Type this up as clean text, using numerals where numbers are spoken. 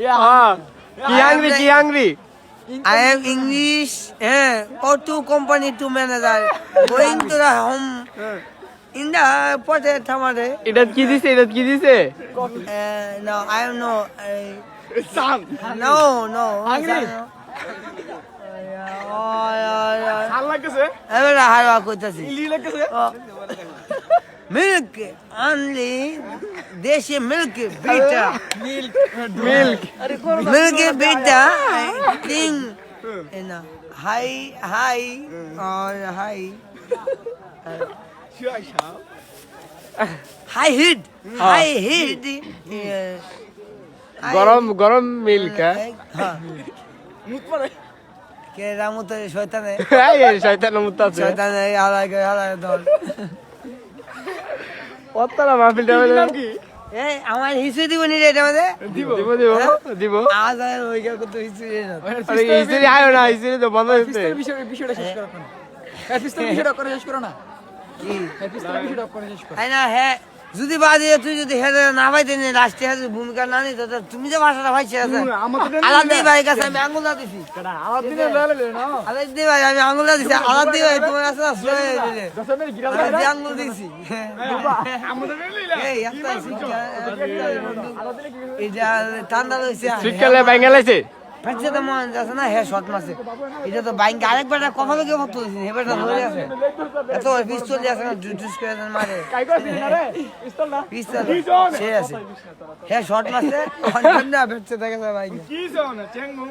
কি hungry I am English. Or to company to manager. Going to the home. In the pote tamare. এটা কি দিছে No, I am no. Some No, no. Hungry? ভাল লাগতেছে এবার হারবা কইতাছি ইলি লাগতেছে মিল্ক অনলি দেশি মিল্ক বিটা মিল্ক মিল্ক বিটা কিং এনা হাই হাই আর হাই হাই হিট গরম মিল্ক হ্যাঁ মুখ পড়ে কে রামুতে শয়তানে এই শয়তান মুতাছে শয়তানে হালাই দল কতলা মাহফিলটা নাম কি এই আমার হিস্ট্রি দিব নি রে এটা মধ্যে দিব আজ আর ওই কে কত হিস্ট্রি না আরে ইসিরি আয় না ইসিরি তো বন্ধ হইছে বিষয়টা শেষ করো না পিস্তল বিষয়টা করে শেষ করো না কি পিস্তল বিষয়টা করে শেষ করো তাই না হ্যাঁ যদি বাদে তুই যদি হেরে না পাইতে নি লাস্টে হাতে ভূমিকা না নি তো তুমি যে ভাষাটা ভাইছে আছে আলাদি ভাই কাছে আমি আঙ্গুল না দিছি আমার দিনে লালে না আলাদি ভাই আমি আঙ্গুল না দিছি আলাদি ভাই তোমার কাছে আসলে দিলে দশমের গিরাল আমি আঙ্গুল দিছি আমাদের লইলা এই একটা শিক্ষা এটা ঠান্ডা লইছে শিক্ষালে বাঙ্গালাইছে ফেটছে তো মন যাচ্ছে না হ্যাঁ শর্ট মাসে এটা তো বাইক আরেকবার কপালে কেউ মত হইছে এবারটা ধরে আছে এত পিস্তল দিয়ে আছে না জুস করে মারে কাই করছিস না রে পিস্তল না পিস্তল সে আছে হ্যাঁ শর্ট মাসে অন্য ফেটছে দেখে বাইক কি জানো চেঙ্গু